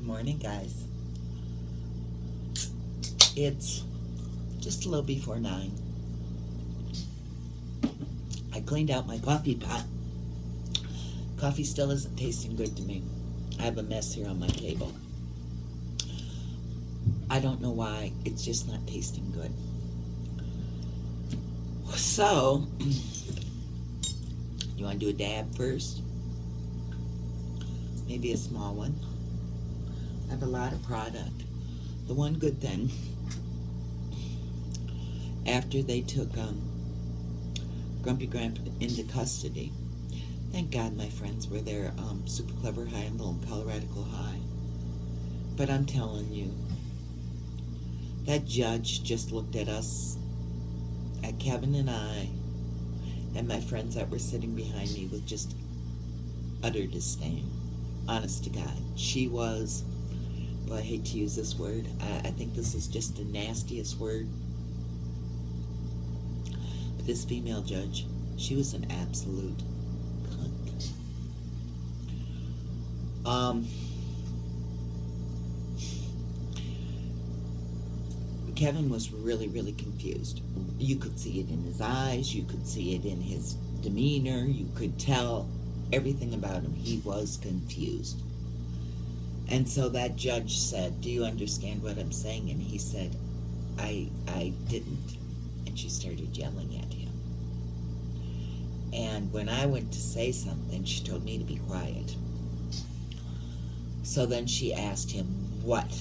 Good morning, guys. It's just a little before 9. I cleaned out my coffee pot. Coffee still isn't tasting good to me. I have a mess here on my table. I don't know why. It's just not tasting good. So, you want to do a dab first? Maybe a small one. I have a lot of product. The one good thing, after they took Grumpy Grandpa into custody, thank God my friends were there, Super Clever High and Little Colorado High. But I'm telling you, that judge just looked at us, at Kevin and I, and my friends that were sitting behind me with just utter disdain. Honest to God. She was, well, I hate to use this word. I think this is just the nastiest word. But this female judge, she was an absolute cunt. Kevin was really, really confused. You could see it in his eyes. You could see it in his demeanor. You could tell everything about him. He was confused. And so that judge said, "Do you understand what I'm saying?" And he said, I didn't. And she started yelling at him. And when I went to say something, she told me to be quiet. So then she asked him, what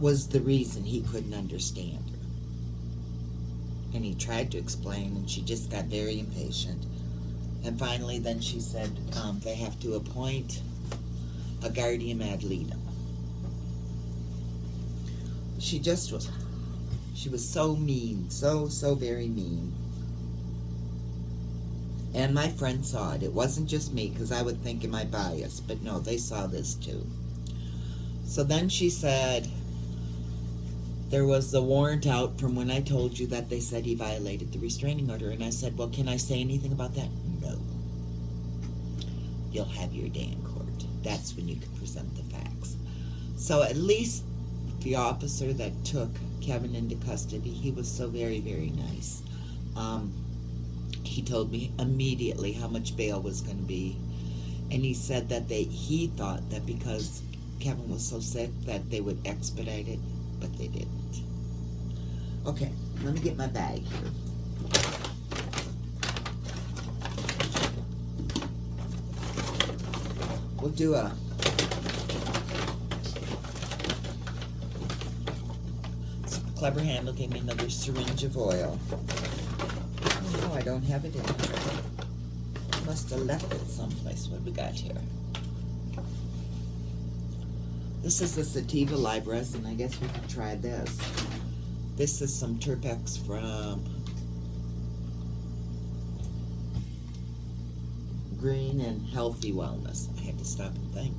was the reason he couldn't understand her? And he tried to explain, and she just got very impatient. And finally, then she said they have to appoint a guardian ad litem. She was so mean, so very mean. And my friends saw it. It wasn't just me, because I would think, am I biased? But no, they saw this too. So then she said, there was the warrant out from when I told you that they said he violated the restraining order. And I said, well, can I say anything about that? No. You'll have your day in court. That's when you can present the facts. So at least the officer that took Kevin into custody, he was so very, very nice. He told me immediately how much bail was going to be. And he said that he thought that because Kevin was so sick that they would expedite it, but they didn't. Okay, let me get my bag here. We'll do a Clever Handle gave me another syringe of oil. Oh no, I don't have it in here. Must have left it someplace. What we got here? This is the sativa live resin. I guess we could try this. This is some Terpex from Green and Healthy Wellness. I had to stop and think.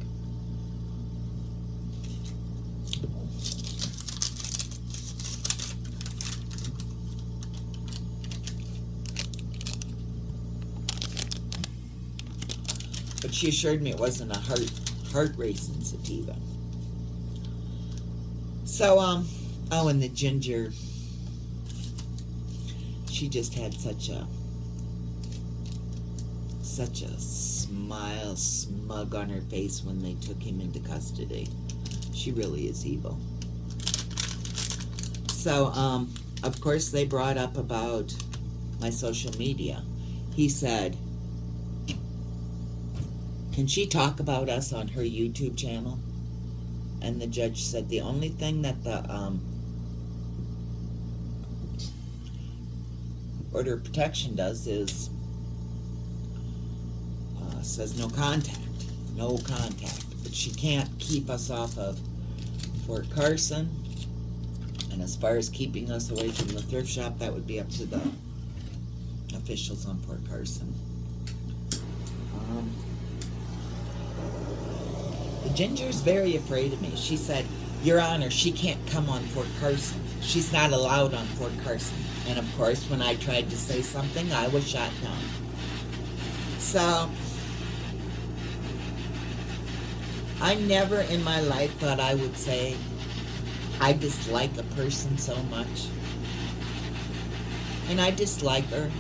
But she assured me it wasn't a heart racing sativa. So, oh, and the ginger, she just had such a smile, smug on her face when they took him into custody. She really is evil. So, of course, they brought up about my social media. He said, can she talk about us on her YouTube channel? And the judge said the only thing that the order of protection does is says no contact. But she can't keep us off of Fort Carson. And as far as keeping us away from the thrift shop, that would be up to the officials on Fort Carson. The ginger's very afraid of me. She said, Your Honor, she can't come on Fort Carson. She's not allowed on Fort Carson. And of course, when I tried to say something, I was shot down. So, I never in my life thought I would say I dislike a person so much. And I dislike her.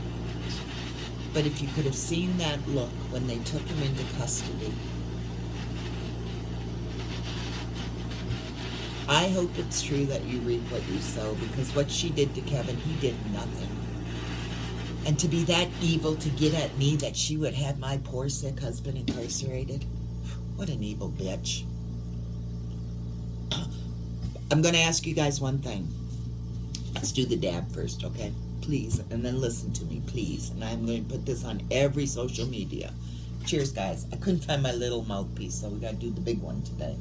But if you could have seen that look when they took him into custody, I hope it's true that you reap what you sow, because what she did to Kevin, he did nothing. And to be that evil to get at me that she would have my poor sick husband incarcerated, what an evil bitch. I'm going to ask you guys one thing. Let's do the dab first, okay? Please, and then listen to me, please. And I'm going to put this on every social media. Cheers, guys. I couldn't find my little mouthpiece, so we got to do the big one today.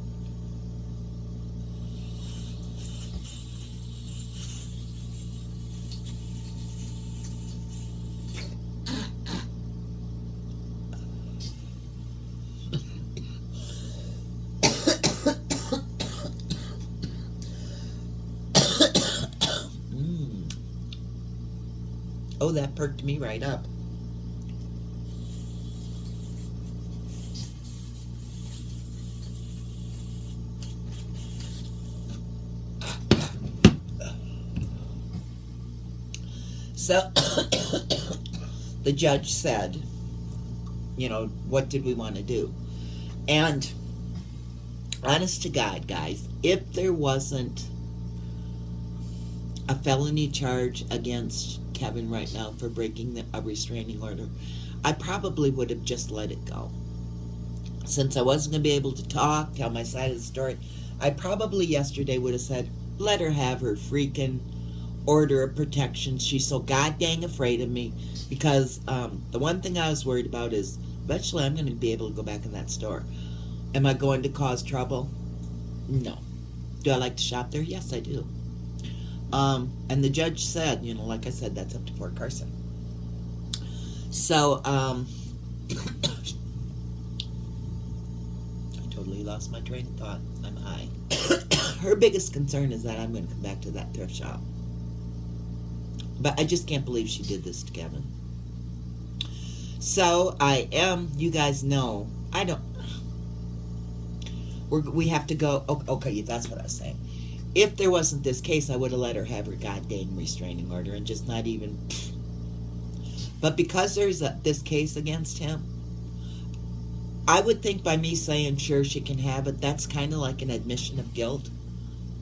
Oh, that perked me right up. So, the judge said, you know, what did we want to do? And, honest to God, guys, if there wasn't a felony charge against Kevin right now for breaking a restraining order, I probably would have just let it go. Since I wasn't going to be able to talk, tell my side of the story, I probably yesterday would have said, let her have her freaking order of protection. She's so goddamn afraid of me, because the one thing I was worried about is eventually I'm going to be able to go back in that store. Am I going to cause trouble? No. Do I like to shop there? Yes, I do. And the judge said, you know, like I said, that's up to Fort Carson. So, I totally lost my train of thought. I'm high. Her biggest concern is that I'm going to come back to that thrift shop. But I just can't believe she did this to Kevin. So, you guys know, we have to go, okay, that's what I was saying. If there wasn't this case, I would have let her have her goddamn restraining order and just not even. But because there's this case against him, I would think by me saying, sure, she can have it, that's kind of like an admission of guilt.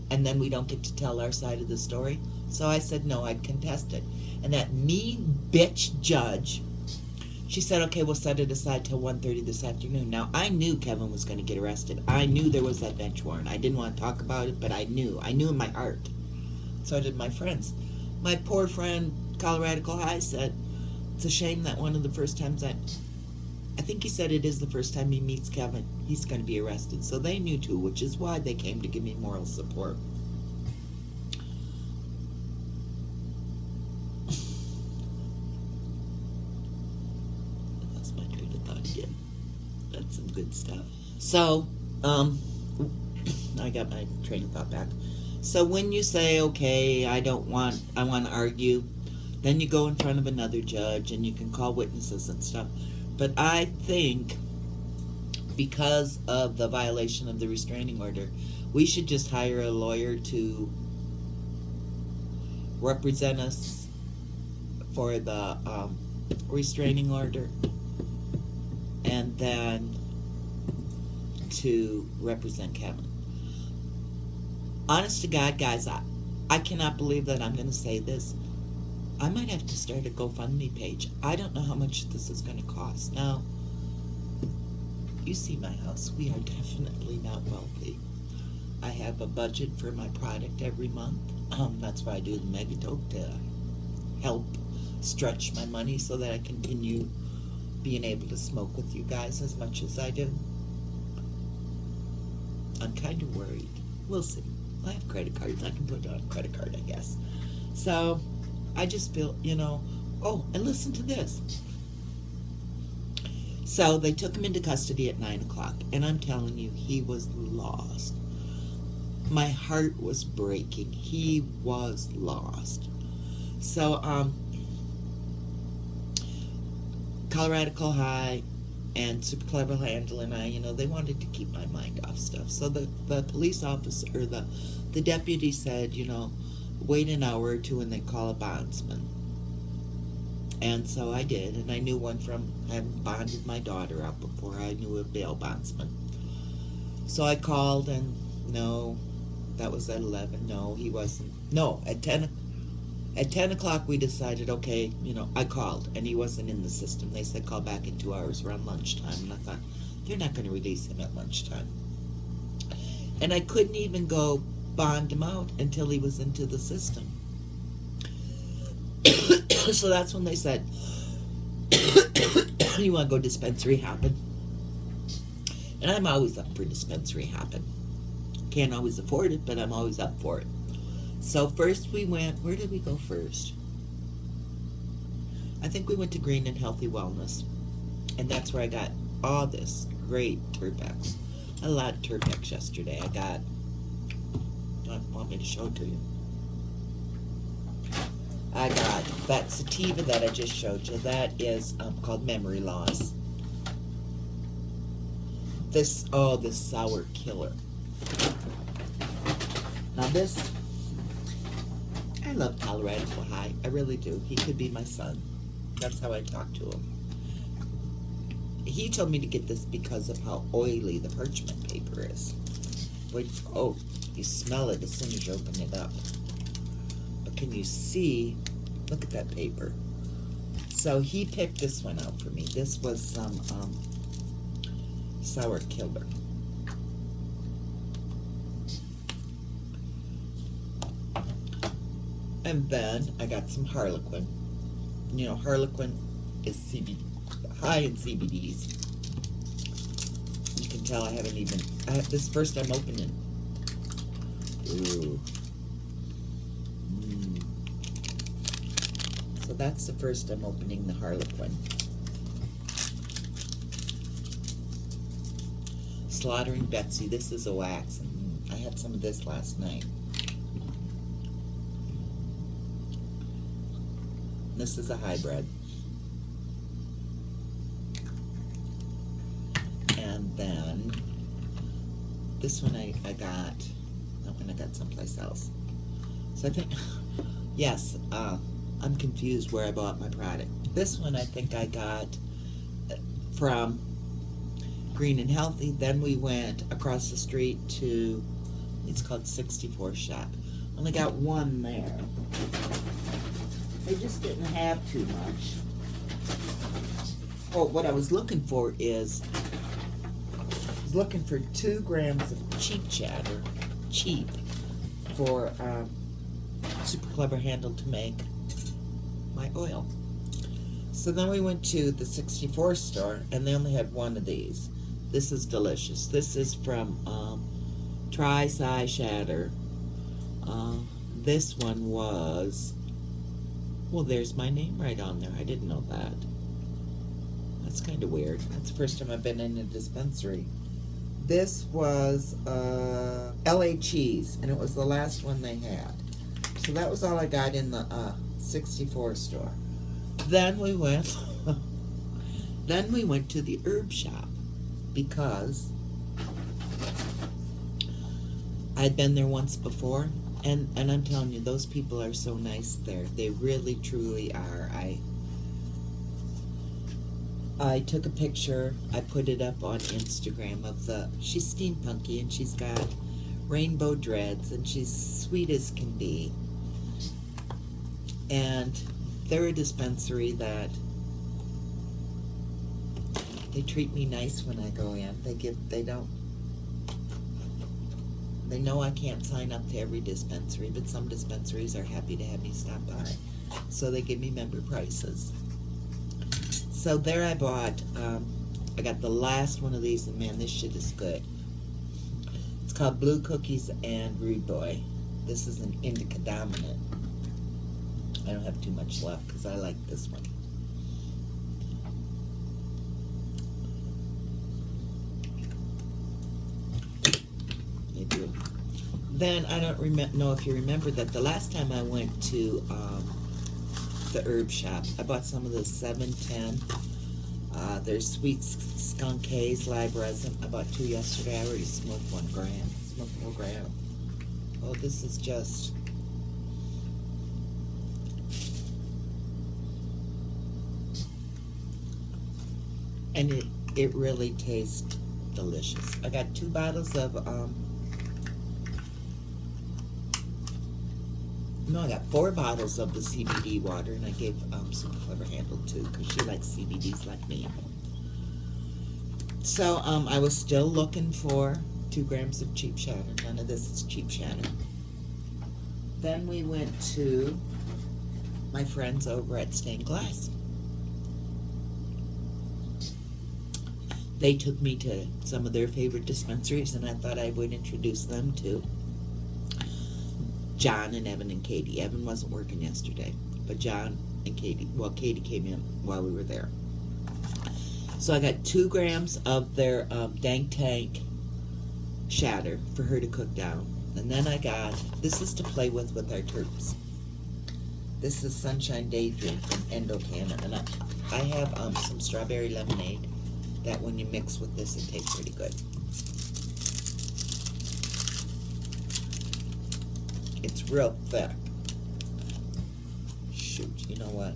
And then we don't get to tell our side of the story. So I said, no, I'd contest it. And that mean bitch judge, she said, okay, we'll set it aside till 1:30 this afternoon. Now, I knew Kevin was going to get arrested. I knew there was that bench warrant. I didn't want to talk about it, but I knew. I knew in my heart. So did my friends. My poor friend, Colorado High, said, it's a shame that one of the first times I think he said it is the first time he meets Kevin, he's going to be arrested. So they knew too, which is why they came to give me moral support. That's some good stuff. So, I got my train of thought back. So when you say, okay, I want to argue, then you go in front of another judge and you can call witnesses and stuff. But I think because of the violation of the restraining order, we should just hire a lawyer to represent us for the restraining order, and then to represent Kevin. Honest to God, guys, I cannot believe that I'm going to say this. I might have to start a GoFundMe page. I don't know how much this is going to cost. Now, you see my house. We are definitely not wealthy. I have a budget for my product every month. That's why I do the Megatoke, to help stretch my money so that I continue being able to smoke with you guys as much as I do. I'm kind of worried. We'll see. I have credit cards. I can put it on a credit card, I guess. So, I just feel, oh, and listen to this. So, they took him into custody at 9 o'clock, and I'm telling you, he was lost. My heart was breaking. He was lost. So, Colorado High And Super Clever Handle and I, they wanted to keep my mind off stuff. So the police officer, or the deputy said, wait an hour or two and then call a bondsman. And so I did, and I knew one from having bonded my daughter out before. I knew a bail bondsman. So I called, and no, that was at 11. No, he wasn't. No, at 10 o'clock we decided, okay, I called, and he wasn't in the system. They said call back in 2 hours around lunchtime, and I thought, they're not going to release him at lunchtime. And I couldn't even go bond him out until he was into the system. So that's when they said, you want to go dispensary hopping? And I'm always up for dispensary hopping. Can't always afford it, but I'm always up for it. So first we went, where did we go first? I think we went to Green and Healthy Wellness. And that's where I got all this great Turpex. I had a lot of Turpex yesterday. I want me to show it to you. I got that sativa that I just showed you. That is called Memory Loss. This sour killer. Now this, I love Colorado High. I really do. He could be my son. That's how I talk to him. He told me to get this because of how oily the parchment paper is. Which, you smell it as soon as you open it up. But can you see? Look at that paper. So he picked this one out for me. This was some sour killer. And then I got some Harlequin. Harlequin is high in CBDs. You can tell I have this first I'm opening. Ooh. So that's the first I'm opening, the Harlequin. Slaughtering Betsy. This is a wax. I had some of this last night. This is a hybrid. And then this one I got, that one I got someplace else. So I think, yes, I'm confused where I bought my product. This one I think I got from Green and Healthy. Then we went across the street to, it's called 64 Shop. Only got one there. They just didn't have too much. Oh, what I was looking for is, I was looking for 2 grams of cheap chatter, cheap, for Super Clever Handle to make my oil. So then we went to the 64 store, and they only had one of these. This is delicious. This is from Tri-Sci Shatter. This one was, well, there's my name right on there. I didn't know that. That's kind of weird. That's the first time I've been in a dispensary. This was LA Cheese, and it was the last one they had. So that was all I got in the 64 store. Then we went to the herb shop because I'd been there once before, and I'm telling you, those people are so nice there. They really truly are. I took a picture, I put it up on Instagram of she's steampunky, and she's got rainbow dreads, and she's sweet as can be. And they're a dispensary that they treat me nice when I go in. They know I can't sign up to every dispensary, but some dispensaries are happy to have me stop by. So they give me member prices. So there I bought, I got the last one of these, and man, this shit is good. It's called Blue Cookies and Rude Boy. This is an indica dominant. I don't have too much left because I like this one. I do. Then I don't know if you remember that the last time I went to the herb shop, I bought some of the 710 There's sweet skunk haze, live resin. I bought 2 yesterday. I already smoked 1 gram. Smoked 4 gram. Oh, this is just... And it really tastes delicious. I got 2 bottles of, no, I got 4 bottles of the CBD water, and I gave Super Clever Handle 2, because she likes CBDs like me. So, I was still looking for 2 grams of cheap shatter. None of this is cheap shatter. Then we went to my friends over at Stained Glass. They took me to some of their favorite dispensaries, and I thought I would introduce them to John and Evan and Katie. Evan wasn't working yesterday, but John and Katie, well, Katie came in while we were there. So I got 2 grams of their Dank Tank shatter for her to cook down. And then I got, this is to play with our terps. This is Sunshine Daydream from Endocanna, and I have some strawberry lemonade that when you mix with this, it tastes pretty good. It's real thick. Shoot, you know what?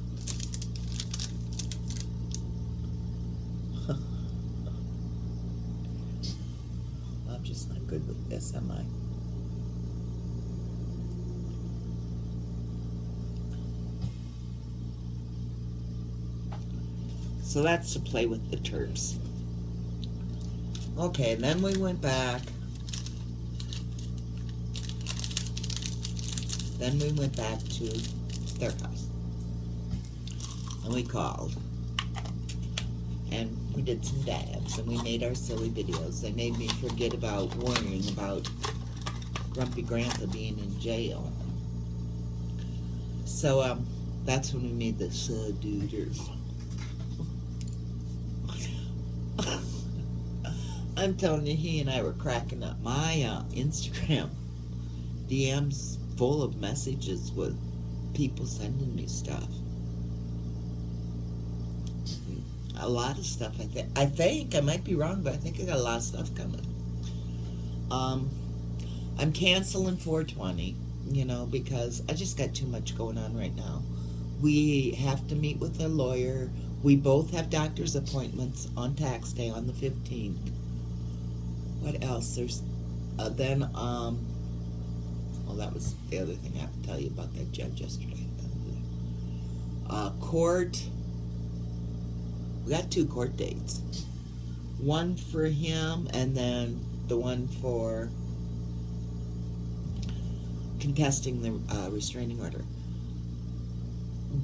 I'm just not good with this, am I? So that's to play with the terps. Okay, and then we went back. Then we went back to their house. And we called. And we did some dabs. And we made our silly videos. They made me forget about worrying about Grumpy Grandpa being in jail. So, that's when we made the dooders. I'm telling you, he and I were cracking up. My Instagram DMs full of messages with people sending me stuff. A lot of stuff, I think. I might be wrong, but I think I got a lot of stuff coming. I'm canceling 420, you know, because I just got too much going on right now. We have to meet with a lawyer. We both have doctor's appointments on tax day on the 15th. What else? There's well, that was the other thing I have to tell you about that judge yesterday. Court. We got 2 court dates. One for him, and then the one for contesting the restraining order.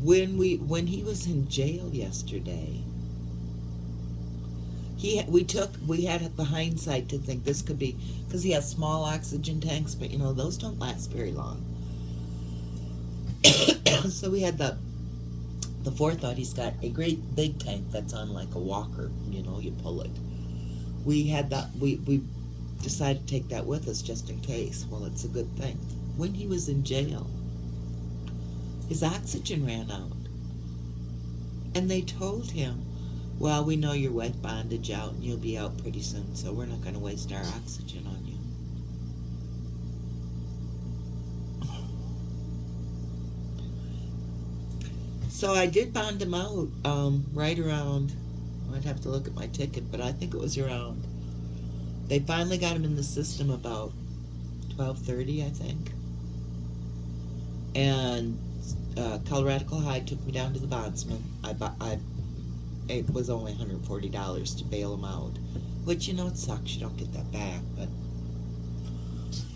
When he was in jail yesterday, we had the hindsight to think this could be, because he has small oxygen tanks, but you know, those don't last very long. So we had the forethought he's got a great big tank that's on like a walker, you know, you pull it. We had that, we decided to take that with us just in case. Well, it's a good thing. When he was in jail, his oxygen ran out. And they told him, well, we know you're wet bondage out and you'll be out pretty soon, so we're not going to waste our oxygen on you. So I did bond him out right around, I'd have to look at my ticket, but I think it was around, they finally got him in the system about 12:30, I think. And Colorado High took me down to the bondsman. It was only $140 to bail him out, which, you know, it sucks. You don't get that back, but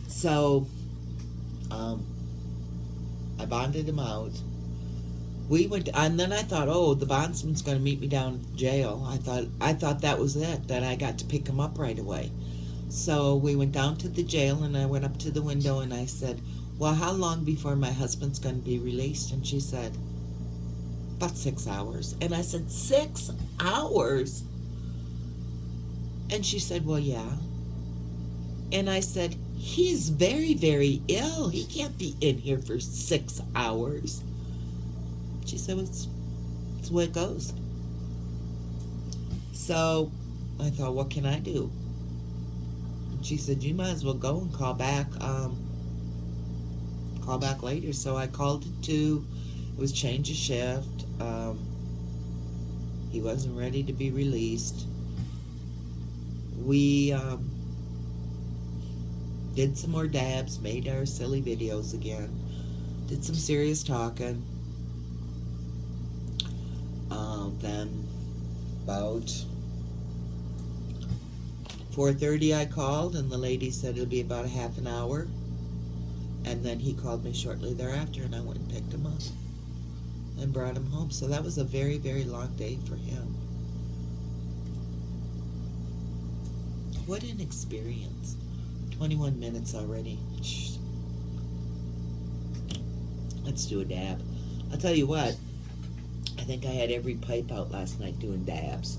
so I bonded him out. We went, and then I thought, oh, the bondsman's going to meet me down at jail. I thought that was it, that I got to pick him up right away. So we went down to the jail, and I went up to the window, and I said, well, how long before my husband's going to be released? And she said, about 6 hours. And I said, 6 hours? And she said, well, yeah. And I said, he's very, very ill. He can't be in here for 6 hours. She said, well, it's the way it goes. So I thought, what can I do? And she said, you might as well go and call back later. So I called at 2. It was change of shift. He wasn't ready to be released. We did some more dabs, made our silly videos again, did some serious talking. Then about 4:30 I called, and the lady said it'll be about a half an hour. And then he called me shortly thereafter, and I went and picked him up and brought him home. So that was a very, very long day for him. What an experience. 21 minutes already. Let's do a dab. I'll tell you what, I think I had every pipe out last night doing dabs.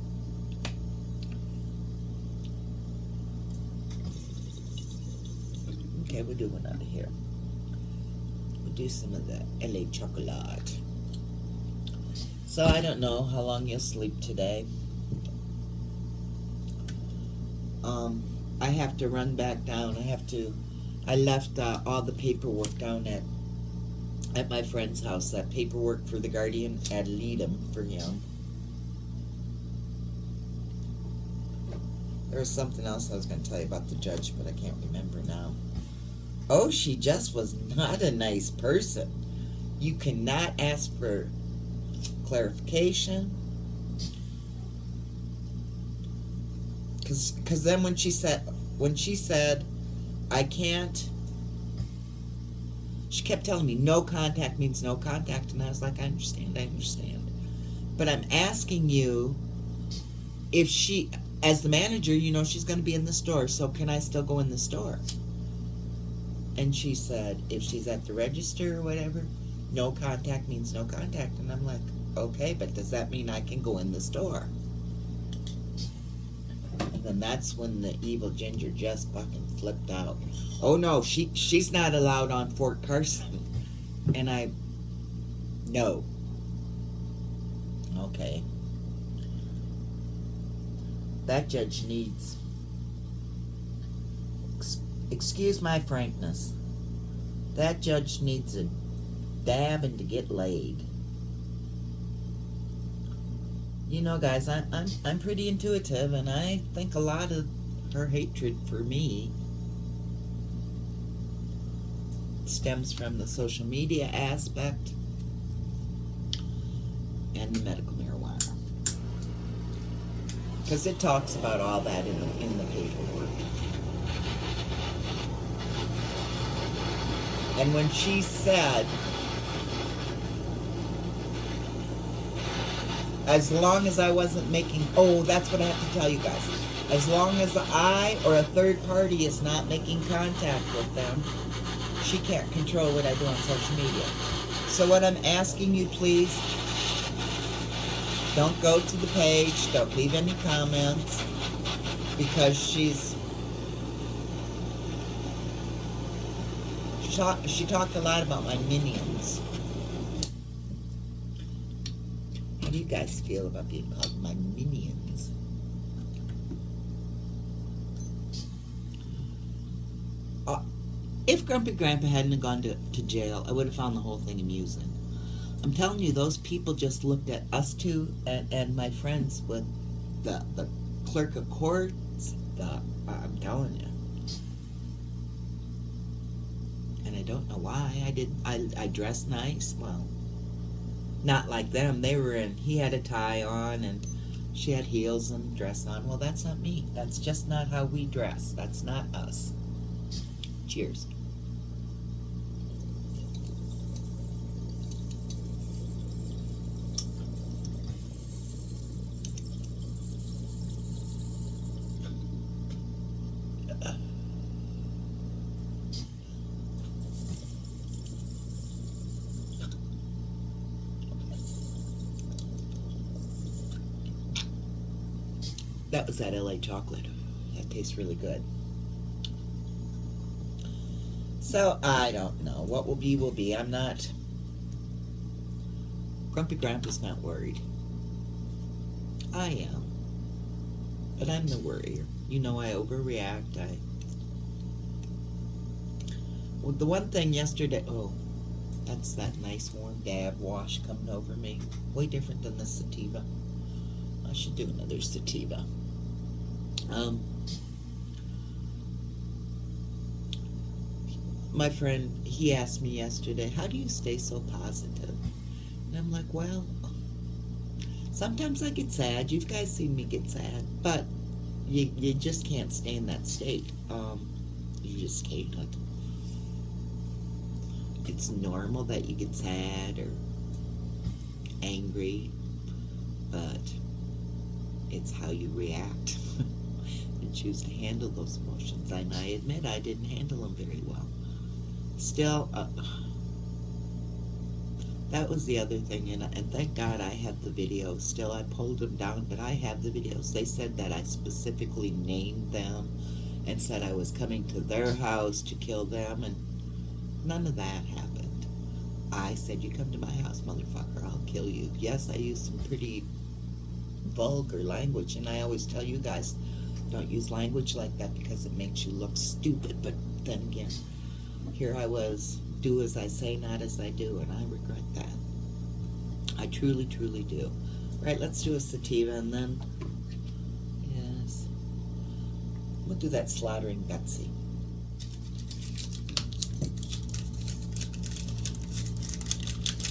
Okay, we'll do one out of here. We'll do some of the LA chocolate. So I don't know how long you'll sleep today. I have to run back down. I left all the paperwork down at my friend's house. That paperwork for the guardian ad litem for him. There was something else I was going to tell you about the judge, but I can't remember now. Oh, she just was not a nice person. You cannot ask for clarification. Because then when she said, I can't, she kept telling me no contact means no contact, and I was like, I understand. But I'm asking you, if she, as the manager, you know she's going to be in the store, so can I still go in the store? And she said, if she's at the register or whatever, no contact means no contact. And I'm like, okay, but does that mean I can go in the store? And then that's when the evil ginger just fucking flipped out. Oh no, she's not allowed on Fort Carson. And no. Okay. That judge needs, excuse my frankness, that judge needs a dab and to get laid. You know, guys, I'm pretty intuitive, and I think a lot of her hatred for me stems from the social media aspect and the medical marijuana, because it talks about all that in the paperwork. And when she said, as long as I wasn't making, oh, that's what I have to tell you guys. As long as I or a third party is not making contact with them, she can't control what I do on social media. So what I'm asking you, please, don't go to the page, don't leave any comments, because she talked a lot about my minions. How do you guys feel about being called my minions? If Grumpy Grandpa hadn't gone to jail, I would have found the whole thing amusing. I'm telling you, those people just looked at us two and my friends with the clerk of courts. I'm telling you. And I don't know why. I dressed nice. Well, not like them. He had a tie on and she had heels and dress on. Well, that's not me. That's just not how we dress. That's not us. Cheers. That was that LA chocolate. That tastes really good. So, I don't know. What will be, will be. I'm not... Grumpy Grandpa's not worried. I am. But I'm the worrier. You know, I overreact. Well, the one thing yesterday, oh, that's that nice warm dab wash coming over me. Way different than the sativa. I should do another sativa. My friend, he asked me yesterday, how do you stay so positive? And I'm like, well, sometimes I get sad. You guys seen me get sad. But you just can't stay in that state. You just can't. It's normal that you get sad or angry, but it's how you react and choose to handle those emotions. And I admit I didn't handle them very well. Still, that was the other thing, and thank God I have the videos. Still, I pulled them down, but I have the videos. They said that I specifically named them and said I was coming to their house to kill them, and none of that happened. I said, you come to my house, motherfucker, I'll kill you. Yes, I used some pretty vulgar language, and I always tell you guys, don't use language like that because it makes you look stupid. But then again, here I was, do as I say, not as I do, and I regret that. I truly, truly do. Right, let's do a sativa, and then, yes, we'll do that slaughtering Betsy.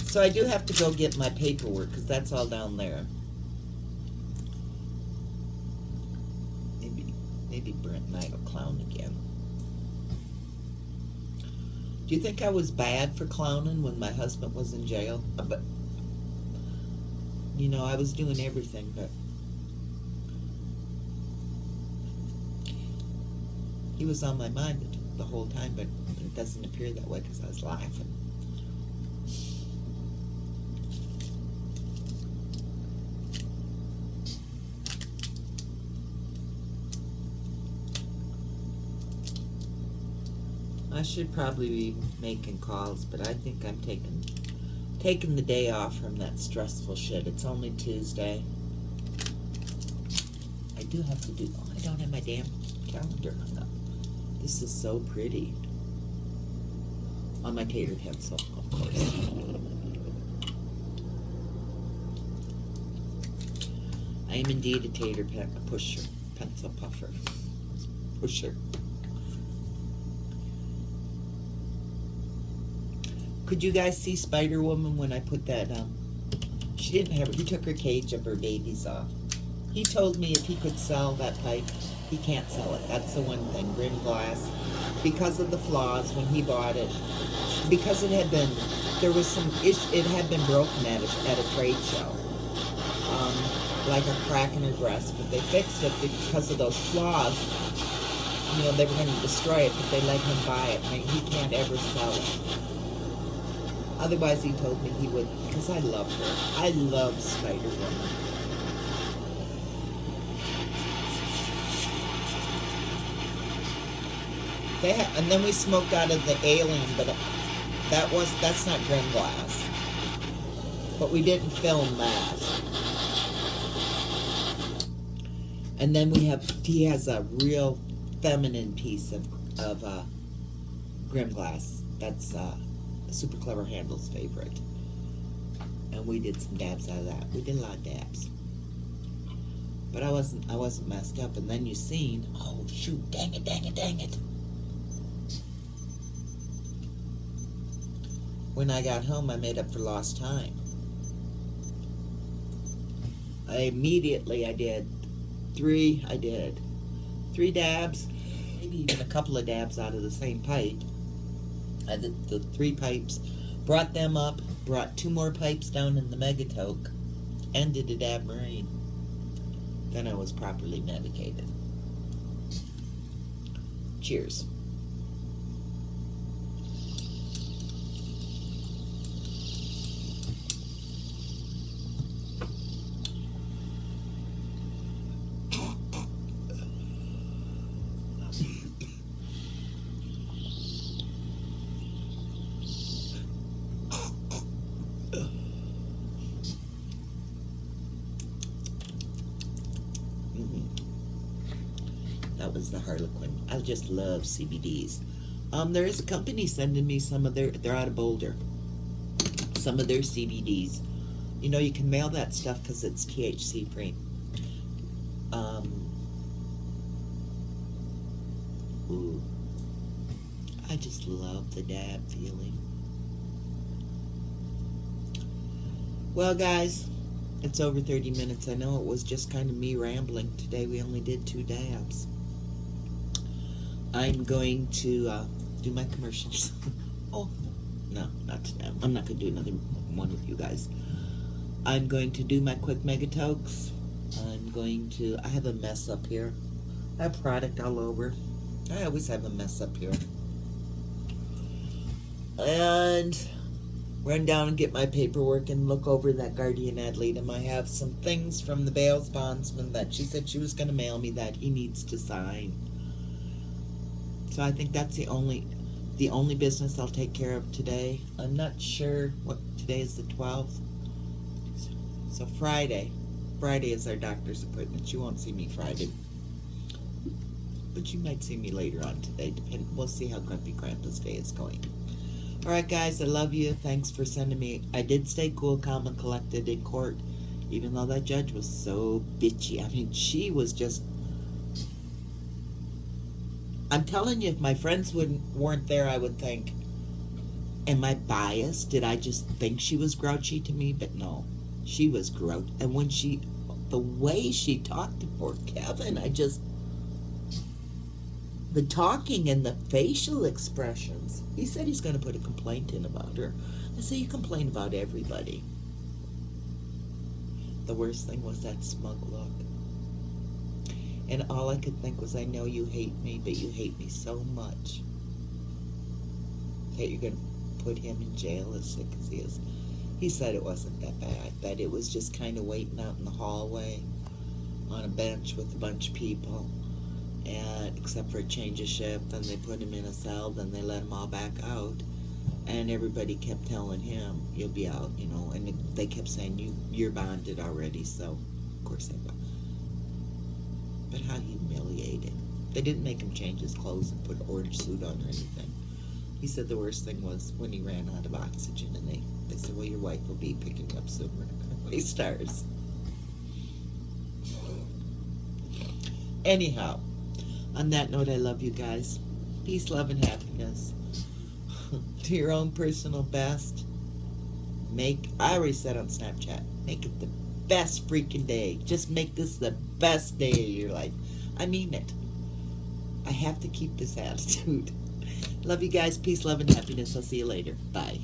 So I do have to go get my paperwork, because that's all down there. Maybe Brent and I will clown again. Do you think I was bad for clowning when my husband was in jail? But, you know, I was doing everything, but he was on my mind the whole time, but it doesn't appear that way because I was laughing. I should probably be making calls, but I think I'm taking the day off from that stressful shit. It's only Tuesday. I do have to do, I don't have my damn calendar hung up. This is so pretty. On my tater pencil, of course. I am indeed a pusher, pencil puffer. Pusher. Could you guys see Spider Woman when I put that, she didn't have, he took her cage of her babies off. He told me if he could sell that pipe, he can't sell it. That's the one thing, Grim Glass. Because of the flaws when he bought it, because it had been, there was some it had been broken at a trade show. Like a crack in her breast, but they fixed it because of those flaws. You know, they were going to destroy it, but they let him buy it, and he can't ever sell it. Otherwise, he told me he would, because I love her. I love Spider-Woman. And then we smoked out of the Alien, but that's not Grim Glass. But we didn't film that. And then he has a real feminine piece of Grim Glass. That's Super Clever Handle's favorite. And we did some dabs out of that. We did a lot of dabs. But I wasn't messed up. And then you seen, oh shoot, dang it. When I got home, I made up for lost time. I did three dabs, maybe even a couple of dabs out of the same pipe. I did the 3 pipes, brought them up, brought 2 more pipes down in the megatoke, and did a dab marine. Then I was properly medicated. Cheers. was the Harlequin. I just love CBDs. There is a company sending me some of they're out of Boulder, some of their CBDs. You know, you can mail that stuff because it's THC free. Ooh, I just love the dab feeling. Well, guys, it's over 30 minutes. I know it was just kind of me rambling. Today we only did 2 dabs. I'm going to do my commercials. Oh, no, not today. I'm not going to do another one with you guys. I'm going to do my quick megatokes. I have a mess up here. I have product all over. I always have a mess up here. And run down and get my paperwork and look over that guardian ad litem. I have some things from the bail's bondsman that she said she was going to mail me that he needs to sign. So I think that's the only business I'll take care of today. I'm not sure what today is, the 12th. So Friday is our doctor's appointment. You won't see me Friday, but you might see me later on today. We'll see how Grumpy Grandpa's day is going. Alright guys, I love you. Thanks for sending me. I did stay cool, calm, and collected in court, even though that judge was so bitchy. I mean, she was just... I'm telling you, if my friends weren't there, I would think, am I biased? Did I just think she was grouchy to me? But no, she was grouchy. And when the way she talked to poor Kevin, the talking and the facial expressions. He said he's going to put a complaint in about her. I say, you complain about everybody. The worst thing was that smug look. And all I could think was, I know you hate me, but you hate me so much that you're going to put him in jail as sick as he is. He said it wasn't that bad, that it was just kind of waiting out in the hallway on a bench with a bunch of people. And except for a change of shift, then they put him in a cell, then they let him all back out, and everybody kept telling him, you'll be out, you know, and they kept saying, you're bonded already, so of course they bonded. But how humiliated. They didn't make him change his clothes and put an orange suit on or anything. He said the worst thing was when he ran out of oxygen, and they said, well, your wife will be picking up soon, we're not going to waste stars. Anyhow, on that note, I love you guys. Peace, love, and happiness. Do your own personal best. I already said on Snapchat, make it the best freaking day. Just make this the best day of your life. I mean it. I have to keep this attitude. Love you guys. Peace, love, and happiness. I'll see you later. Bye.